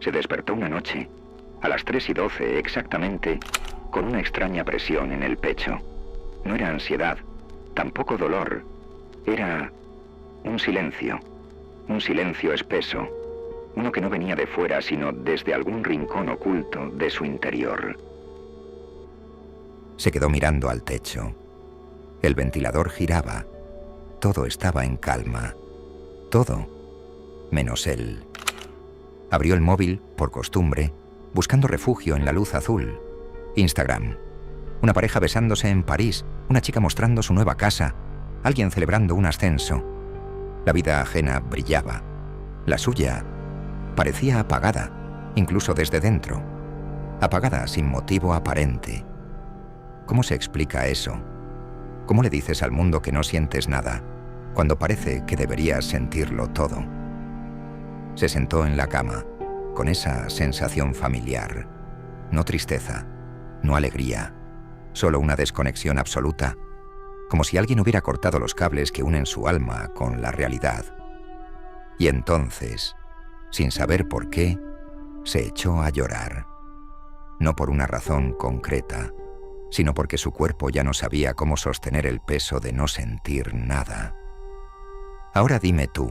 Se despertó una noche, a las 3:12 exactamente, con una extraña presión en el pecho. No era ansiedad, tampoco dolor. Era un silencio espeso, uno que no venía de fuera, sino desde algún rincón oculto de su interior. Se quedó mirando al techo. El ventilador giraba. Todo estaba en calma. Todo, menos él. Abrió el móvil, por costumbre, buscando refugio en la luz azul. Instagram. Una pareja besándose en París, una chica mostrando su nueva casa, alguien celebrando un ascenso. La vida ajena brillaba. La suya parecía apagada, incluso desde dentro. Apagada sin motivo aparente. ¿Cómo se explica eso? ¿Cómo le dices al mundo que no sientes nada, cuando parece que deberías sentirlo todo? Se sentó en la cama, con esa sensación familiar. No tristeza, no alegría, solo una desconexión absoluta, como si alguien hubiera cortado los cables que unen su alma con la realidad. Y entonces, sin saber por qué, se echó a llorar. No por una razón concreta, sino porque su cuerpo ya no sabía cómo sostener el peso de no sentir nada. Ahora dime tú,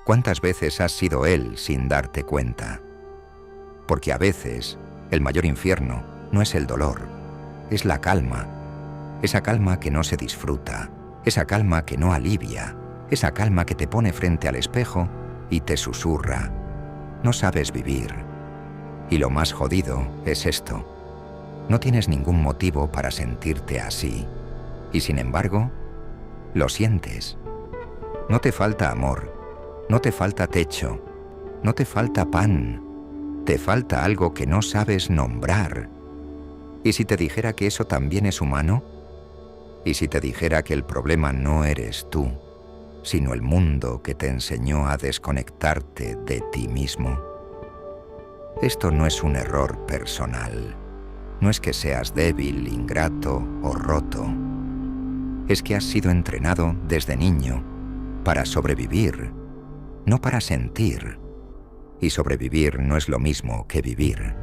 ¿cuántas veces has sido él sin darte cuenta? Porque a veces, el mayor infierno no es el dolor, es la calma. Esa calma que no se disfruta, esa calma que no alivia, esa calma que te pone frente al espejo y te susurra: no sabes vivir. Y lo más jodido es esto: no tienes ningún motivo para sentirte así, y sin embargo, lo sientes. No te falta amor, no te falta techo, no te falta pan, te falta algo que no sabes nombrar. ¿Y si te dijera que eso también es humano? ¿Y si te dijera que el problema no eres tú, sino el mundo que te enseñó a desconectarte de ti mismo? Esto no es un error personal. No es que seas débil, ingrato o roto. Es que has sido entrenado desde niño para sobrevivir, no para sentir. Y sobrevivir no es lo mismo que vivir.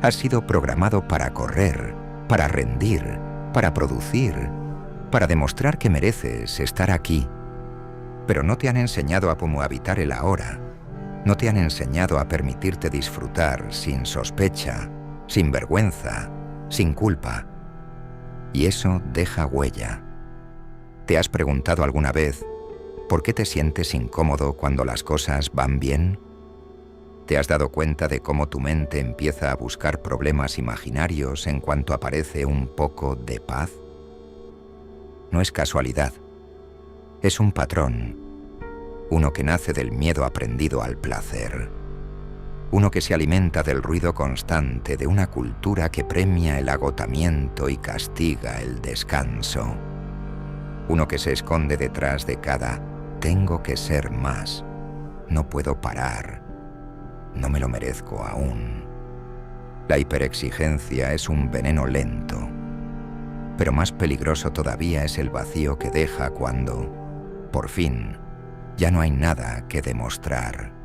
Has sido programado para correr, para rendir, para producir, para demostrar que mereces estar aquí. Pero no te han enseñado a cómo habitar el ahora. No te han enseñado a permitirte disfrutar sin sospecha, sin vergüenza, sin culpa. Y eso deja huella. ¿Te has preguntado alguna vez por qué te sientes incómodo cuando las cosas van bien? ¿Te has dado cuenta de cómo tu mente empieza a buscar problemas imaginarios en cuanto aparece un poco de paz? No es casualidad. Es un patrón. Uno que nace del miedo aprendido al placer. Uno que se alimenta del ruido constante de una cultura que premia el agotamiento y castiga el descanso. Uno que se esconde detrás de cada «tengo que ser más», «no puedo parar», «no me lo merezco aún». La hiperexigencia es un veneno lento, pero más peligroso todavía es el vacío que deja cuando, por fin, ya no hay nada que demostrar.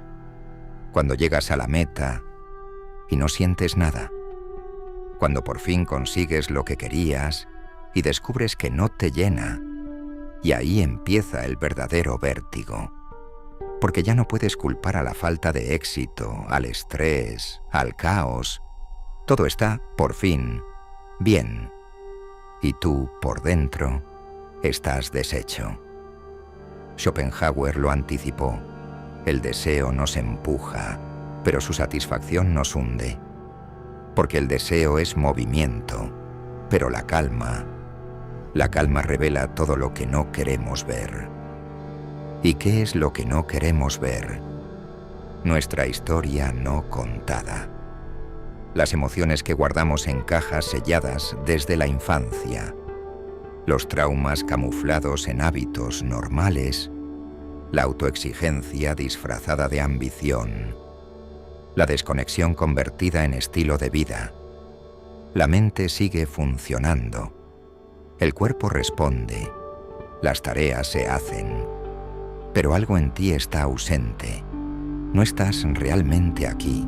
Cuando llegas a la meta y no sientes nada. Cuando por fin consigues lo que querías y descubres que no te llena. Y ahí empieza el verdadero vértigo. Porque ya no puedes culpar a la falta de éxito, al estrés, al caos. Todo está, por fin, bien. Y tú, por dentro, estás deshecho. Schopenhauer lo anticipó. El deseo nos empuja, pero su satisfacción nos hunde. Porque el deseo es movimiento, pero la calma revela todo lo que no queremos ver. ¿Y qué es lo que no queremos ver? Nuestra historia no contada. Las emociones que guardamos en cajas selladas desde la infancia. Los traumas camuflados en hábitos normales. La autoexigencia disfrazada de ambición. La desconexión convertida en estilo de vida. La mente sigue funcionando. El cuerpo responde. Las tareas se hacen. Pero algo en ti está ausente. No estás realmente aquí.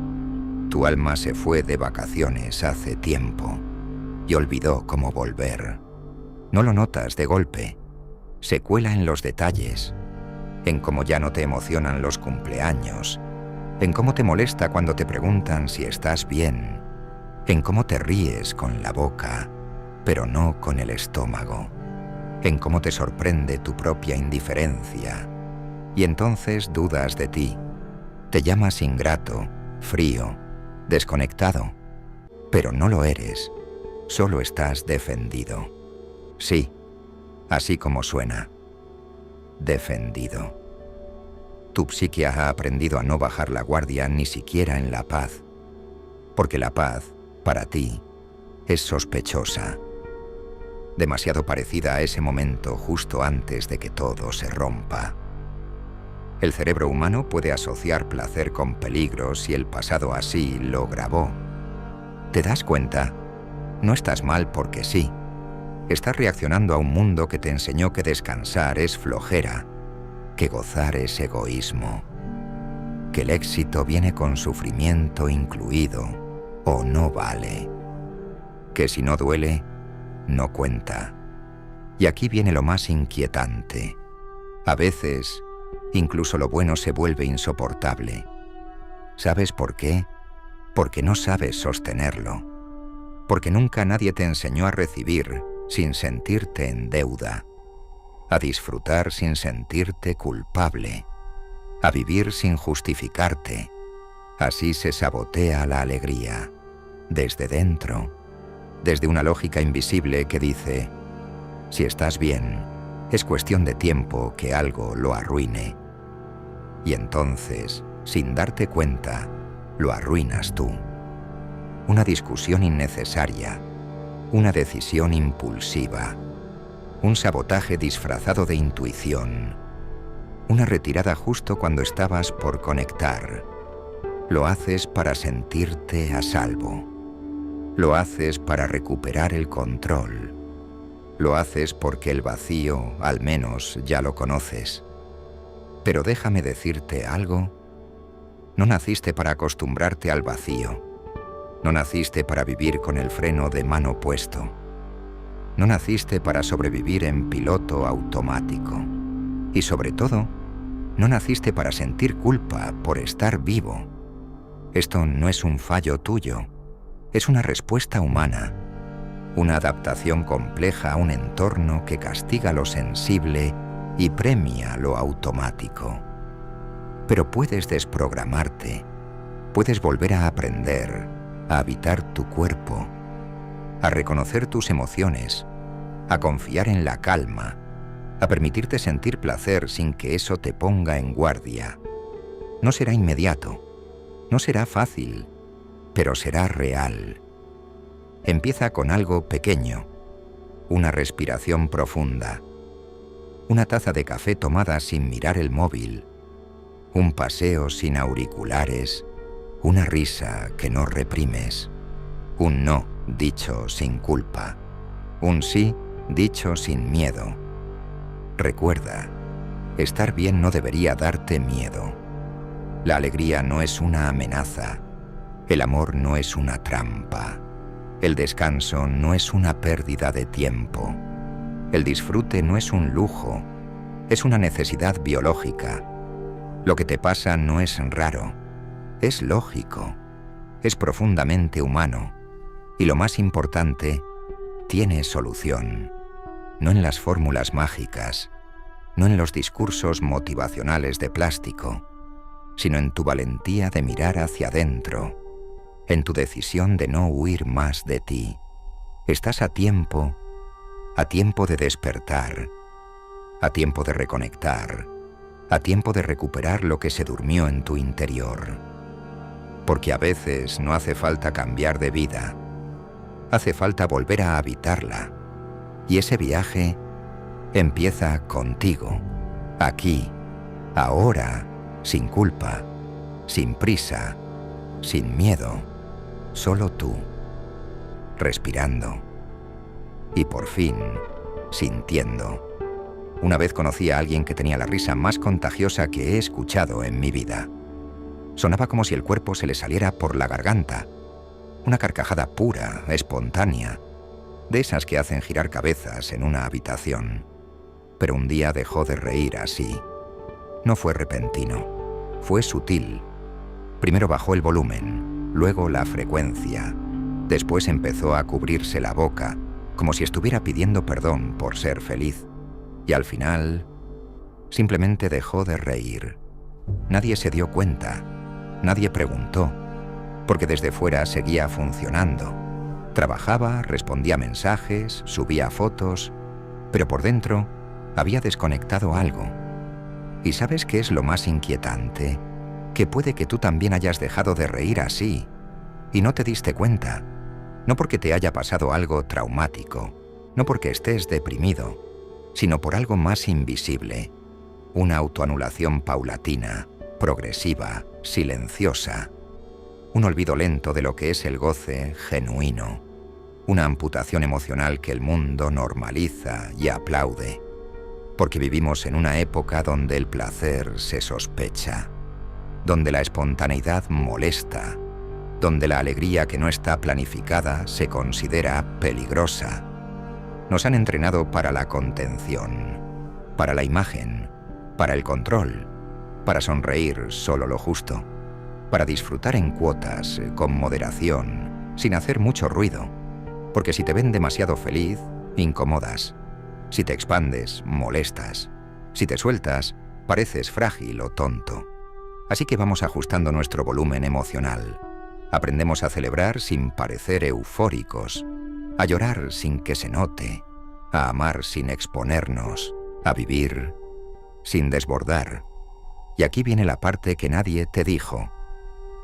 Tu alma se fue de vacaciones hace tiempo y olvidó cómo volver. No lo notas de golpe. Se cuela en los detalles, en cómo ya no te emocionan los cumpleaños, en cómo te molesta cuando te preguntan si estás bien, en cómo te ríes con la boca, pero no con el estómago, en cómo te sorprende tu propia indiferencia, y entonces dudas de ti. Te llamas ingrato, frío, desconectado, pero no lo eres, solo estás defendido. Sí, así como suena, defendido. Tu psique ha aprendido a no bajar la guardia ni siquiera en la paz, porque la paz, para ti, es sospechosa, demasiado parecida a ese momento justo antes de que todo se rompa. El cerebro humano puede asociar placer con peligro si el pasado así lo grabó. ¿Te das cuenta? No estás mal porque sí. Estás reaccionando a un mundo que te enseñó que descansar es flojera, que gozar es egoísmo, que el éxito viene con sufrimiento incluido o no vale, que si no duele, no cuenta. Y aquí viene lo más inquietante. A veces, incluso lo bueno se vuelve insoportable. ¿Sabes por qué? Porque no sabes sostenerlo. Porque nunca nadie te enseñó a recibir sin sentirte en deuda, a disfrutar sin sentirte culpable, a vivir sin justificarte. Así se sabotea la alegría, desde dentro, desde una lógica invisible que dice: si estás bien, es cuestión de tiempo que algo lo arruine. Y entonces, sin darte cuenta, lo arruinas tú. Una discusión innecesaria, una decisión impulsiva, un sabotaje disfrazado de intuición, una retirada justo cuando estabas por conectar. Lo haces para sentirte a salvo. Lo haces para recuperar el control. Lo haces porque el vacío, al menos, ya lo conoces. Pero déjame decirte algo. No naciste para acostumbrarte al vacío. No naciste para vivir con el freno de mano puesto. No naciste para sobrevivir en piloto automático. Y sobre todo, no naciste para sentir culpa por estar vivo. Esto no es un fallo tuyo. Es una respuesta humana. Una adaptación compleja a un entorno que castiga lo sensible y premia lo automático. Pero puedes desprogramarte. Puedes volver a aprender, a habitar tu cuerpo, a reconocer tus emociones, a confiar en la calma, a permitirte sentir placer sin que eso te ponga en guardia. No será inmediato, no será fácil, pero será real. Empieza con algo pequeño, una respiración profunda, una taza de café tomada sin mirar el móvil, un paseo sin auriculares, una risa que no reprimes, un no dicho sin culpa, un sí dicho sin miedo. Recuerda, estar bien no debería darte miedo. La alegría no es una amenaza, el amor no es una trampa, el descanso no es una pérdida de tiempo, el disfrute no es un lujo, es una necesidad biológica. Lo que te pasa no es raro, es lógico, es profundamente humano y lo más importante, tiene solución. No en las fórmulas mágicas, no en los discursos motivacionales de plástico, sino en tu valentía de mirar hacia adentro, en tu decisión de no huir más de ti. Estás a tiempo de despertar, a tiempo de reconectar, a tiempo de recuperar lo que se durmió en tu interior. Porque a veces no hace falta cambiar de vida, hace falta volver a habitarla. Y ese viaje empieza contigo, aquí, ahora, sin culpa, sin prisa, sin miedo, solo tú, respirando y por fin sintiendo. Una vez conocí a alguien que tenía la risa más contagiosa que he escuchado en mi vida. Sonaba como si el cuerpo se le saliera por la garganta. Una carcajada pura, espontánea, de esas que hacen girar cabezas en una habitación. Pero un día dejó de reír así. No fue repentino, fue sutil. Primero bajó el volumen, luego la frecuencia. Después empezó a cubrirse la boca, como si estuviera pidiendo perdón por ser feliz. Y al final, simplemente dejó de reír. Nadie se dio cuenta, nadie preguntó, porque desde fuera seguía funcionando. Trabajaba, respondía mensajes, subía fotos, pero por dentro había desconectado algo. ¿Y sabes qué es lo más inquietante? Que puede que tú también hayas dejado de reír así, y no te diste cuenta. No porque te haya pasado algo traumático, no porque estés deprimido, sino por algo más invisible. Una autoanulación paulatina, progresiva, silenciosa. Un olvido lento de lo que es el goce genuino. Una amputación emocional que el mundo normaliza y aplaude. Porque vivimos en una época donde el placer se sospecha, donde la espontaneidad molesta, donde la alegría que no está planificada se considera peligrosa. Nos han entrenado para la contención, para la imagen, para el control, para sonreír solo lo justo, para disfrutar en cuotas, con moderación, sin hacer mucho ruido, porque si te ven demasiado feliz, incomodas. Si te expandes, molestas. Si te sueltas, pareces frágil o tonto. Así que vamos ajustando nuestro volumen emocional. Aprendemos a celebrar sin parecer eufóricos, a llorar sin que se note, a amar sin exponernos, a vivir sin desbordar. Y aquí viene la parte que nadie te dijo.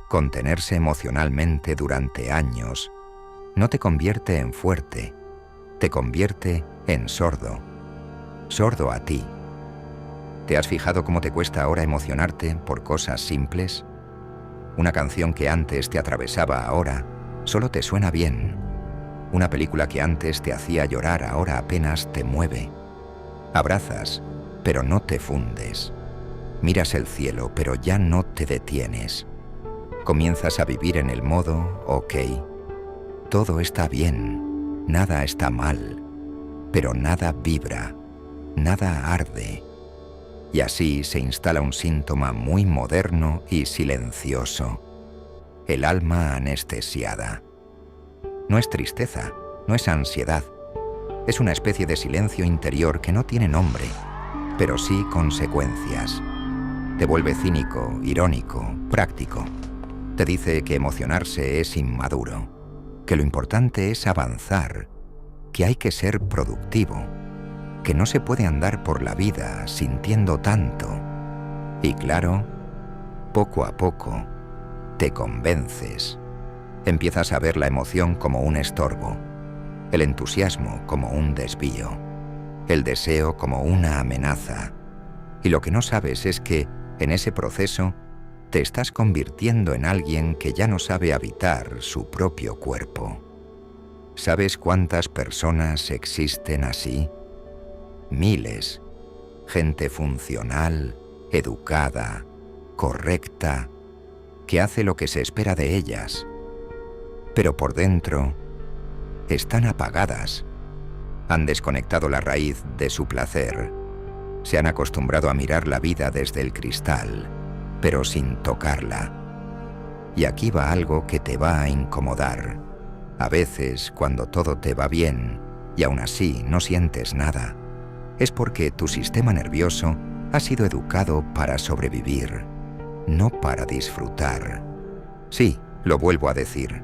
Contenerse emocionalmente durante años no te convierte en fuerte, te convierte en sordo. Sordo a ti. ¿Te has fijado cómo te cuesta ahora emocionarte por cosas simples? Una canción que antes te atravesaba ahora solo te suena bien. Una película que antes te hacía llorar ahora apenas te mueve. Abrazas, pero no te fundes. Miras el cielo, pero ya no te detienes. Comienzas a vivir en el modo ok. Todo está bien, nada está mal, pero nada vibra, nada arde. Y así se instala un síntoma muy moderno y silencioso. El alma anestesiada. No es tristeza, no es ansiedad. Es una especie de silencio interior que no tiene nombre, pero sí consecuencias. Te vuelve cínico, irónico, práctico. Te dice que emocionarse es inmaduro, que lo importante es avanzar, que hay que ser productivo, que no se puede andar por la vida sintiendo tanto. Y claro, poco a poco, te convences. Empiezas a ver la emoción como un estorbo, el entusiasmo como un desvío, el deseo como una amenaza. Y lo que no sabes es que, en ese proceso, te estás convirtiendo en alguien que ya no sabe habitar su propio cuerpo. ¿Sabes cuántas personas existen así? Miles. Gente funcional, educada, correcta, que hace lo que se espera de ellas. Pero por dentro, están apagadas. Han desconectado la raíz de su placer. Se han acostumbrado a mirar la vida desde el cristal, pero sin tocarla. Y aquí va algo que te va a incomodar. A veces, cuando todo te va bien, y aún así no sientes nada, es porque tu sistema nervioso ha sido educado para sobrevivir, no para disfrutar. Sí, lo vuelvo a decir.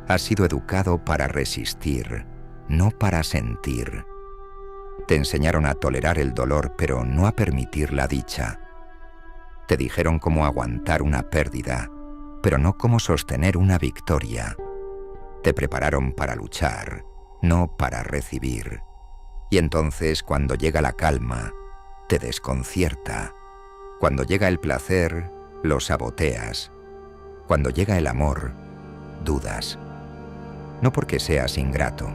Has sido educado para resistir, no para sentir. Te enseñaron a tolerar el dolor, pero no a permitir la dicha. Te dijeron cómo aguantar una pérdida, pero no cómo sostener una victoria. Te prepararon para luchar, no para recibir. Y entonces, cuando llega la calma, te desconcierta. Cuando llega el placer, lo saboteas. Cuando llega el amor, dudas. No porque seas ingrato,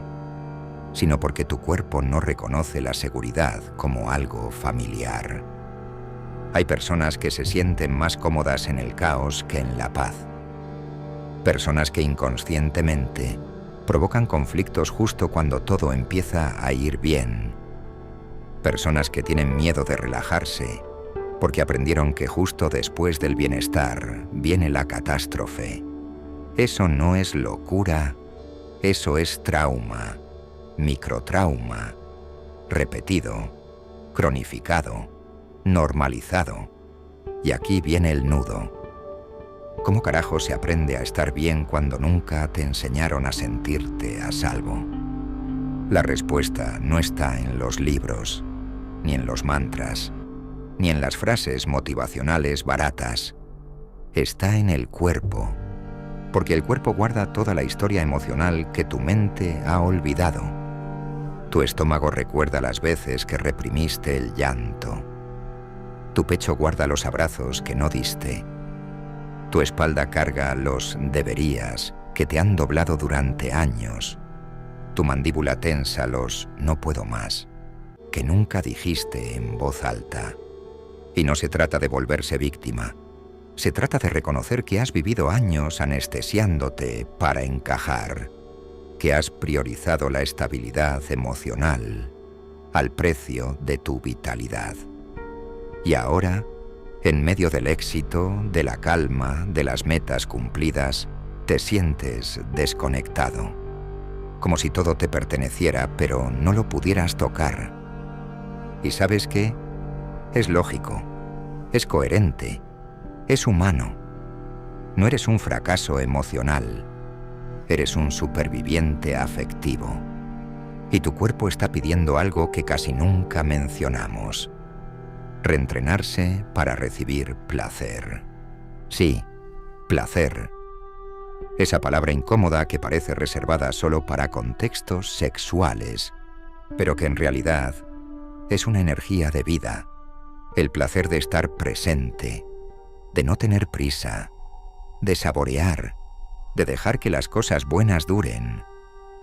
sino porque tu cuerpo no reconoce la seguridad como algo familiar. Hay personas que se sienten más cómodas en el caos que en la paz. Personas que inconscientemente provocan conflictos justo cuando todo empieza a ir bien. Personas que tienen miedo de relajarse porque aprendieron que justo después del bienestar viene la catástrofe. Eso no es locura, eso es trauma, microtrauma, repetido, cronificado, normalizado. Y aquí viene el nudo. ¿Cómo carajo se aprende a estar bien cuando nunca te enseñaron a sentirte a salvo? La respuesta no está en los libros, ni en los mantras, ni en las frases motivacionales baratas. Está en el cuerpo, porque el cuerpo guarda toda la historia emocional que tu mente ha olvidado. Tu estómago recuerda las veces que reprimiste el llanto. Tu pecho guarda los abrazos que no diste. Tu espalda carga los deberías que te han doblado durante años. Tu mandíbula tensa los no puedo más que nunca dijiste en voz alta. Y no se trata de volverse víctima. Se trata de reconocer que has vivido años anestesiándote para encajar, que has priorizado la estabilidad emocional al precio de tu vitalidad. Y ahora, en medio del éxito, de la calma, de las metas cumplidas, te sientes desconectado, como si todo te perteneciera, pero no lo pudieras tocar. ¿Y sabes qué? Es lógico, es coherente, es humano. No eres un fracaso emocional, eres un superviviente afectivo. Y tu cuerpo está pidiendo algo que casi nunca mencionamos: reentrenarse para recibir placer. Sí, placer. Esa palabra incómoda que parece reservada solo para contextos sexuales, pero que en realidad es una energía de vida. El placer de estar presente, de no tener prisa, de saborear, de dejar que las cosas buenas duren,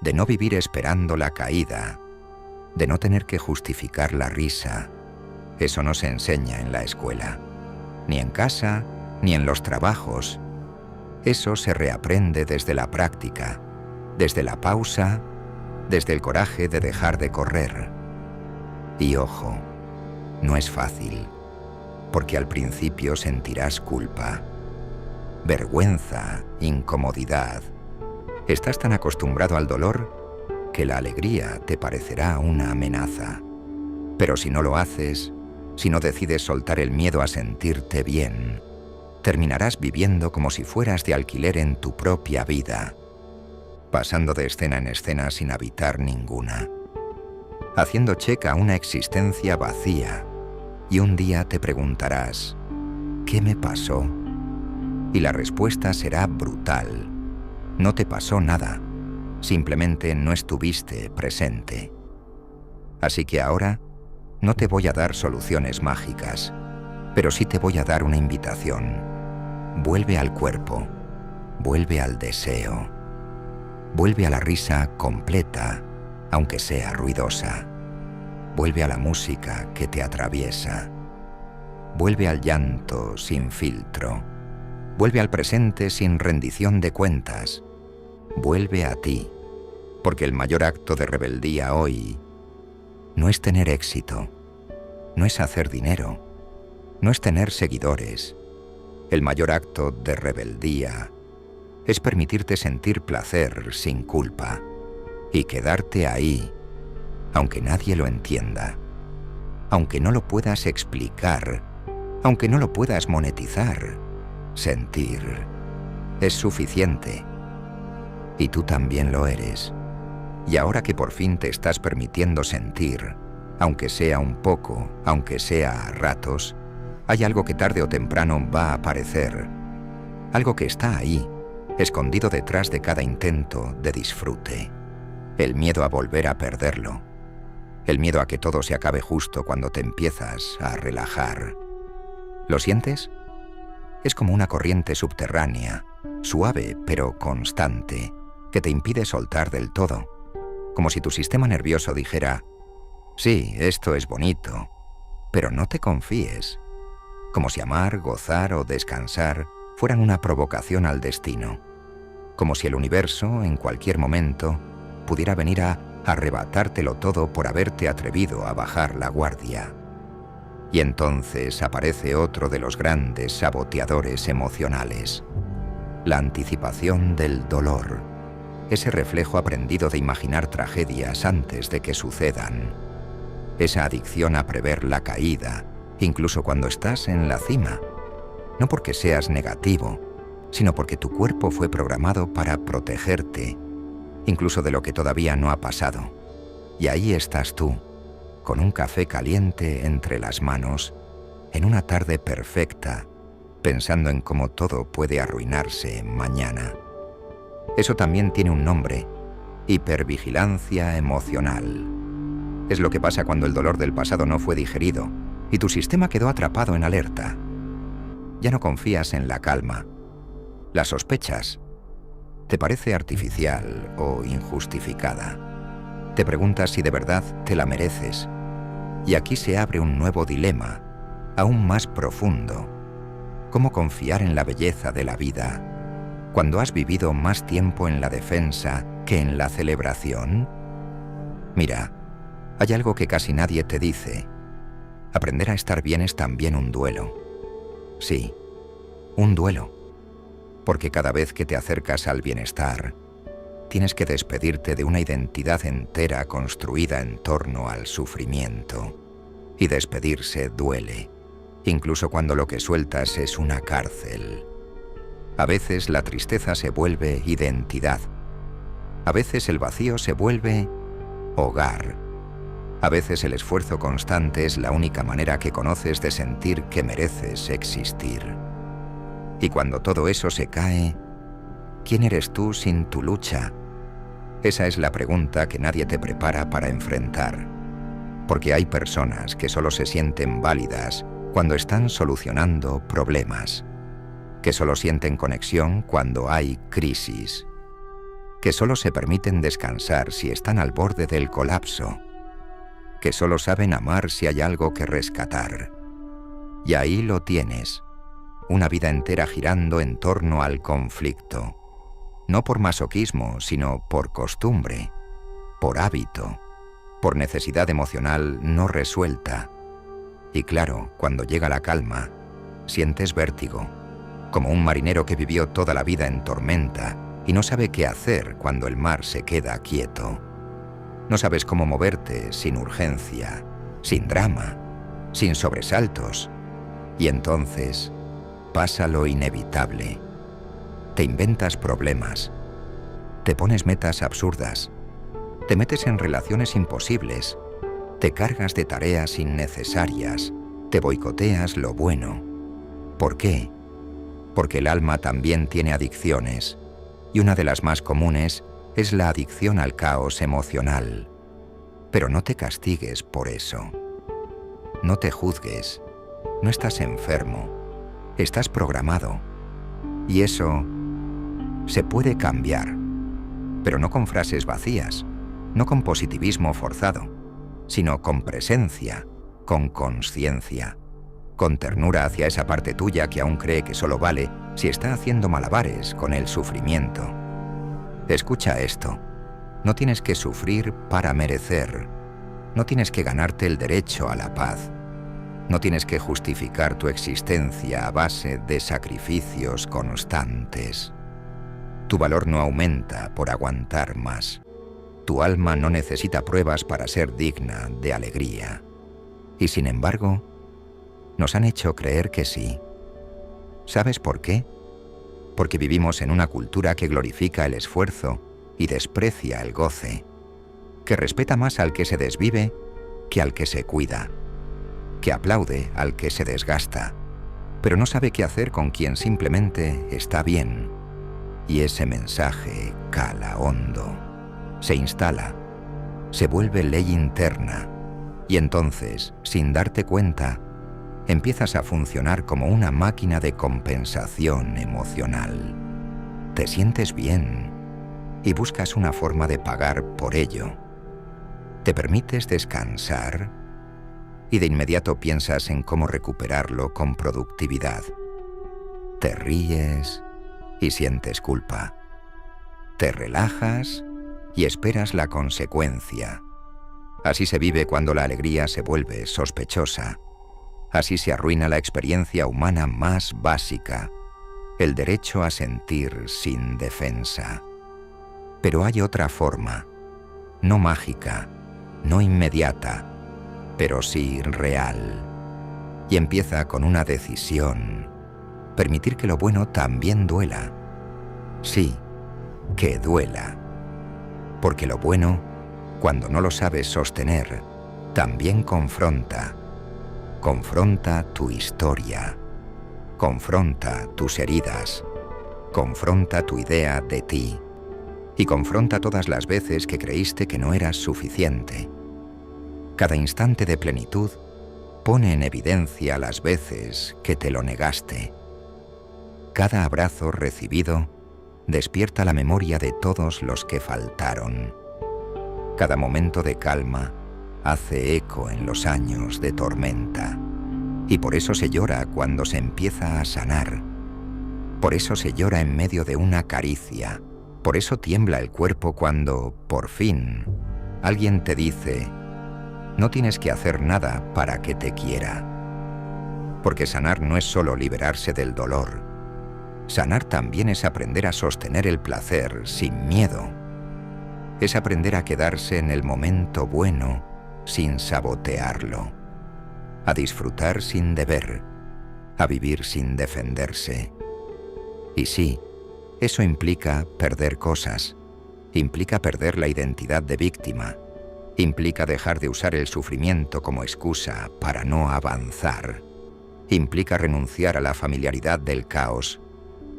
de no vivir esperando la caída, de no tener que justificar la risa. Eso no se enseña en la escuela, ni en casa, ni en los trabajos. Eso se reaprende desde la práctica, desde la pausa, desde el coraje de dejar de correr. Y ojo, no es fácil, porque al principio sentirás culpa, vergüenza, incomodidad. Estás tan acostumbrado al dolor que la alegría te parecerá una amenaza. Pero si no lo haces, si no decides soltar el miedo a sentirte bien, terminarás viviendo como si fueras de alquiler en tu propia vida, pasando de escena en escena sin habitar ninguna, haciendo check a una existencia vacía, y un día te preguntarás, ¿qué me pasó? Y la respuesta será brutal. No te pasó nada, simplemente no estuviste presente. Así que ahora no te voy a dar soluciones mágicas, pero sí te voy a dar una invitación. Vuelve al cuerpo, vuelve al deseo, vuelve a la risa completa, aunque sea ruidosa. Vuelve a la música que te atraviesa. Vuelve al llanto sin filtro. Vuelve al presente sin rendición de cuentas. Vuelve a ti, porque el mayor acto de rebeldía hoy no es tener éxito, no es hacer dinero, no es tener seguidores. El mayor acto de rebeldía es permitirte sentir placer sin culpa y quedarte ahí, aunque nadie lo entienda, aunque no lo puedas explicar, aunque no lo puedas monetizar. Sentir es suficiente. Y tú también lo eres. Y ahora que por fin te estás permitiendo sentir, aunque sea un poco, aunque sea a ratos, hay algo que tarde o temprano va a aparecer. Algo que está ahí, escondido detrás de cada intento de disfrute. El miedo a volver a perderlo. El miedo a que todo se acabe justo cuando te empiezas a relajar. ¿Lo sientes? Es como una corriente subterránea, suave pero constante, que te impide soltar del todo. Como si tu sistema nervioso dijera, sí, esto es bonito, pero no te confíes. como si amar, gozar o descansar fueran una provocación al destino, como si el universo, en cualquier momento, pudiera venir a arrebatártelo todo por haberte atrevido a bajar la guardia. Y entonces aparece otro de los grandes saboteadores emocionales, la anticipación del dolor, ese reflejo aprendido de imaginar tragedias antes de que sucedan, esa adicción a prever la caída, incluso cuando estás en la cima, no porque seas negativo, sino porque tu cuerpo fue programado para protegerte, incluso de lo que todavía no ha pasado. Y ahí estás tú, con un café caliente entre las manos, en una tarde perfecta, pensando en cómo todo puede arruinarse mañana. Eso también tiene un nombre: hipervigilancia emocional. Es lo que pasa cuando el dolor del pasado no fue digerido y tu sistema quedó atrapado en alerta. Ya no confías en la calma. La sospechas. Te parece artificial o injustificada. Te preguntas si de verdad te la mereces. Y aquí se abre un nuevo dilema, aún más profundo. ¿Cómo confiar en la belleza de la vida cuando has vivido más tiempo en la defensa que en la celebración? Mira, hay algo que casi nadie te dice. Aprender a estar bien es también un duelo. Sí, un duelo. Porque cada vez que te acercas al bienestar, tienes que despedirte de una identidad entera construida en torno al sufrimiento. Y despedirse duele, incluso cuando lo que sueltas es una cárcel. A veces la tristeza se vuelve identidad. A veces el vacío se vuelve hogar. A veces el esfuerzo constante es la única manera que conoces de sentir que mereces existir. Y cuando todo eso se cae, ¿quién eres tú sin tu lucha? Esa es la pregunta que nadie te prepara para enfrentar. Porque hay personas que solo se sienten válidas cuando están solucionando problemas, que solo sienten conexión cuando hay crisis, que solo se permiten descansar si están al borde del colapso, que solo saben amar si hay algo que rescatar. Y ahí lo tienes, una vida entera girando en torno al conflicto, no por masoquismo, sino por costumbre, por hábito, por necesidad emocional no resuelta. Y claro, cuando llega la calma, sientes vértigo, como un marinero que vivió toda la vida en tormenta y no sabe qué hacer cuando el mar se queda quieto. No sabes cómo moverte sin urgencia, sin drama, sin sobresaltos. Y entonces pasa lo inevitable. Te inventas problemas, te pones metas absurdas, te metes en relaciones imposibles, te cargas de tareas innecesarias, te boicoteas lo bueno. ¿Por qué? Porque el alma también tiene adicciones, y una de las más comunes es la adicción al caos emocional. Pero no te castigues por eso. No te juzgues. No estás enfermo. Estás programado. Y eso se puede cambiar, pero no con frases vacías, no con positivismo forzado, sino con presencia, con conciencia, con ternura hacia esa parte tuya que aún cree que solo vale si está haciendo malabares con el sufrimiento. Escucha esto. No tienes que sufrir para merecer. No tienes que ganarte el derecho a la paz. No tienes que justificar tu existencia a base de sacrificios constantes. Tu valor no aumenta por aguantar más. Tu alma no necesita pruebas para ser digna de alegría. Y sin embargo, nos han hecho creer que sí. ¿Sabes por qué? Porque vivimos en una cultura que glorifica el esfuerzo y desprecia el goce, que respeta más al que se desvive que al que se cuida, que aplaude al que se desgasta, pero no sabe qué hacer con quien simplemente está bien. Y ese mensaje cala hondo, se instala, se vuelve ley interna, y entonces, sin darte cuenta, empiezas a funcionar como una máquina de compensación emocional. Te sientes bien y buscas una forma de pagar por ello. Te permites descansar y de inmediato piensas en cómo recuperarlo con productividad. Te ríes y sientes culpa. Te relajas y esperas la consecuencia. Así se vive cuando la alegría se vuelve sospechosa. Así se arruina la experiencia humana más básica, el derecho a sentir sin defensa. Pero hay otra forma, no mágica, no inmediata, pero sí real. Y empieza con una decisión: permitir que lo bueno también duela. Sí, que duela. Porque lo bueno, cuando no lo sabes sostener, también confronta. Confronta tu historia. Confronta tus heridas. Confronta tu idea de ti. Y confronta todas las veces que creíste que no eras suficiente. Cada instante de plenitud pone en evidencia las veces que te lo negaste. Cada abrazo recibido despierta la memoria de todos los que faltaron. Cada momento de calma hace eco en los años de tormenta. Y por eso se llora cuando se empieza a sanar. Por eso se llora en medio de una caricia. Por eso tiembla el cuerpo cuando, por fin, alguien te dice: no tienes que hacer nada para que te quiera. Porque sanar no es solo liberarse del dolor. Sanar también es aprender a sostener el placer sin miedo. Es aprender a quedarse en el momento bueno sin sabotearlo. A disfrutar sin deber. A vivir sin defenderse. Y sí, eso implica perder cosas. Implica perder la identidad de víctima. Implica dejar de usar el sufrimiento como excusa para no avanzar. Implica renunciar a la familiaridad del caos.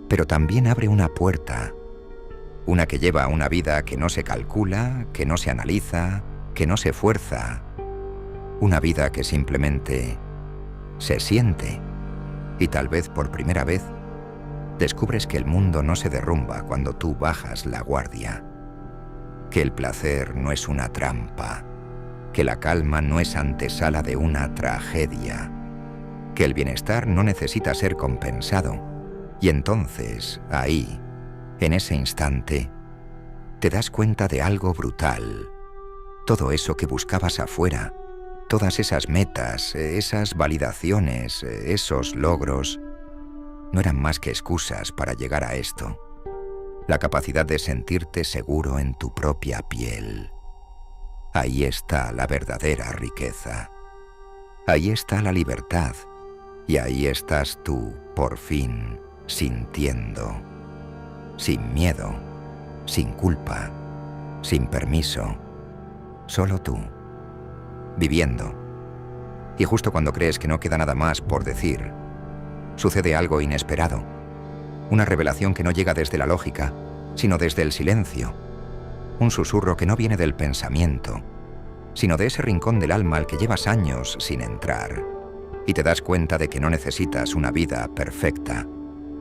Pero también abre una puerta. Una que lleva a una vida que no se calcula, que no se analiza, que no se fuerza. Una vida que simplemente se siente. Y tal vez por primera vez descubres que el mundo no se derrumba cuando tú bajas la guardia. Que el placer no es una trampa. Que la calma no es antesala de una tragedia. Que el bienestar no necesita ser compensado. Y entonces, ahí, en ese instante, te das cuenta de algo brutal. Todo eso que buscabas afuera, todas esas metas, esas validaciones, esos logros, no eran más que excusas para llegar a esto. La capacidad de sentirte seguro en tu propia piel. Ahí está la verdadera riqueza. Ahí está la libertad. Y ahí estás tú, por fin, sintiendo. Sin miedo, sin culpa, sin permiso. Solo tú, viviendo. Y justo cuando crees que no queda nada más por decir, sucede algo inesperado. Una revelación que no llega desde la lógica, sino desde el silencio. Un susurro que no viene del pensamiento, sino de ese rincón del alma al que llevas años sin entrar. Y te das cuenta de que no necesitas una vida perfecta.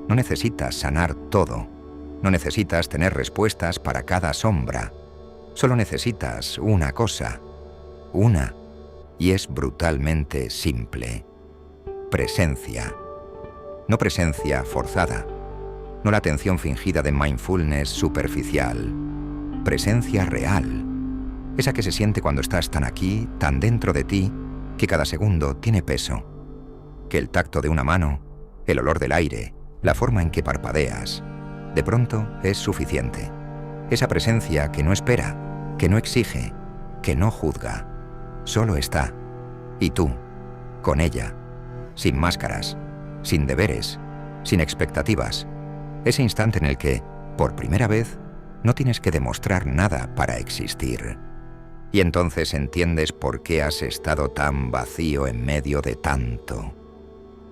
No necesitas sanar todo. No necesitas tener respuestas para cada sombra. Solo necesitas una cosa. Una. Y es brutalmente simple. Presencia. No presencia forzada. No la atención fingida de mindfulness superficial. Presencia real. Esa que se siente cuando estás tan aquí, tan dentro de ti, que cada segundo tiene peso. Que el tacto de una mano, el olor del aire, la forma en que parpadeas, de pronto es suficiente. Esa presencia que no espera, que no exige, que no juzga. Solo está. Y tú, con ella, sin máscaras, sin deberes, sin expectativas. Ese instante en el que, por primera vez, no tienes que demostrar nada para existir. Y entonces entiendes por qué has estado tan vacío en medio de tanto.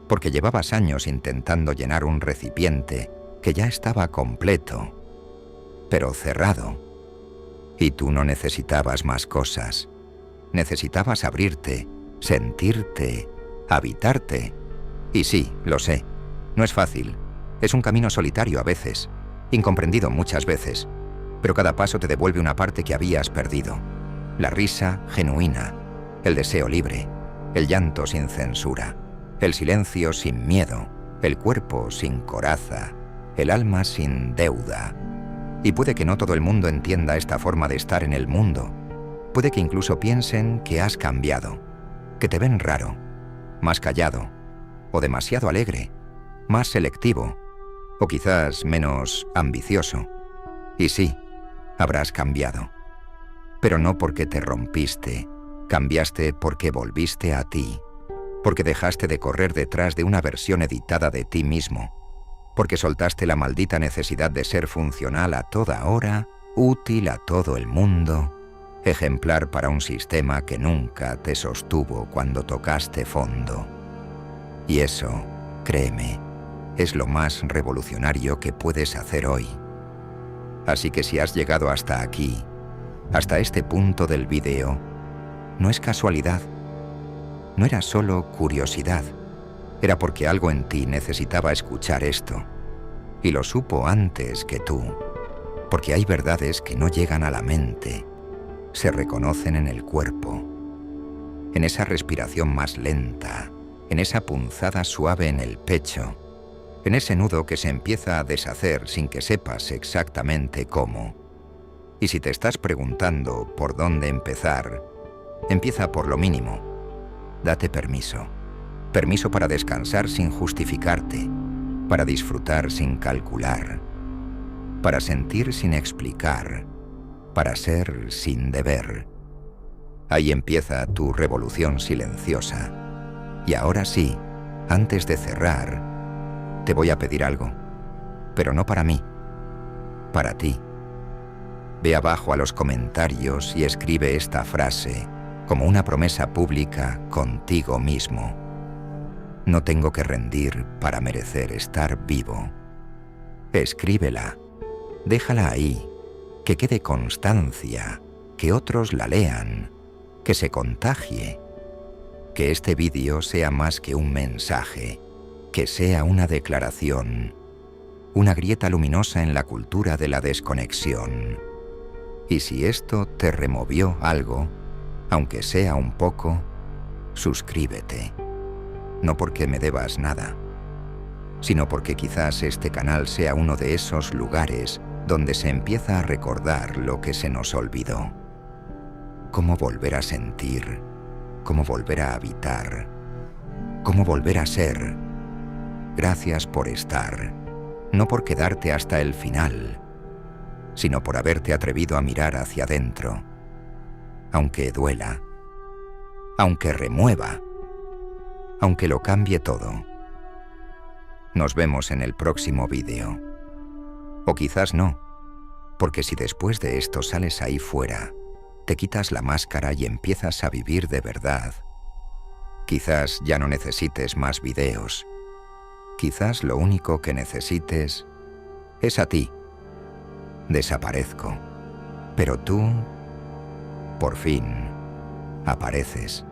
Porque llevabas años intentando llenar un recipiente que ya estaba completo, pero cerrado. Y tú no necesitabas más cosas. Necesitabas abrirte, sentirte, habitarte. Y sí, lo sé, no es fácil. Es un camino solitario a veces, incomprendido muchas veces, pero cada paso te devuelve una parte que habías perdido. La risa genuina, el deseo libre, el llanto sin censura, el silencio sin miedo, el cuerpo sin coraza, el alma sin deuda. Y puede que no todo el mundo entienda esta forma de estar en el mundo. Puede que incluso piensen que has cambiado, que te ven raro, más callado, o demasiado alegre, más selectivo, o quizás menos ambicioso. Y sí, habrás cambiado. Pero no porque te rompiste, cambiaste porque volviste a ti, porque dejaste de correr detrás de una versión editada de ti mismo, porque soltaste la maldita necesidad de ser funcional a toda hora, útil a todo el mundo, ejemplar para un sistema que nunca te sostuvo cuando tocaste fondo. Y eso, créeme, es lo más revolucionario que puedes hacer hoy. Así que si has llegado hasta aquí, hasta este punto del vídeo, no es casualidad. No era solo curiosidad. Era porque algo en ti necesitaba escuchar esto. Y lo supo antes que tú. Porque hay verdades que no llegan a la mente. Se reconocen en el cuerpo. En esa respiración más lenta. En esa punzada suave en el pecho. En ese nudo que se empieza a deshacer sin que sepas exactamente cómo. Y si te estás preguntando por dónde empezar, empieza por lo mínimo. Date permiso. Permiso para descansar sin justificarte, para disfrutar sin calcular, para sentir sin explicar, para ser sin deber. Ahí empieza tu revolución silenciosa. Y ahora sí, antes de cerrar, te voy a pedir algo, pero no para mí, para ti. Ve abajo a los comentarios y escribe esta frase como una promesa pública contigo mismo. No tengo que rendir para merecer estar vivo. Escríbela, déjala ahí, que quede constancia, que otros la lean, que se contagie, que este vídeo sea más que un mensaje, que sea una declaración, una grieta luminosa en la cultura de la desconexión. Y si esto te removió algo, aunque sea un poco, suscríbete. No porque me debas nada, sino porque quizás este canal sea uno de esos lugares donde se empieza a recordar lo que se nos olvidó. Cómo volver a sentir, cómo volver a habitar, cómo volver a ser. Gracias por estar, no por quedarte hasta el final, sino por haberte atrevido a mirar hacia adentro, aunque duela, aunque remueva, aunque lo cambie todo. Nos vemos en el próximo vídeo. O quizás no, porque si después de esto sales ahí fuera, te quitas la máscara y empiezas a vivir de verdad, quizás ya no necesites más videos. Quizás lo único que necesites es a ti. Desaparezco, pero tú, por fin, apareces.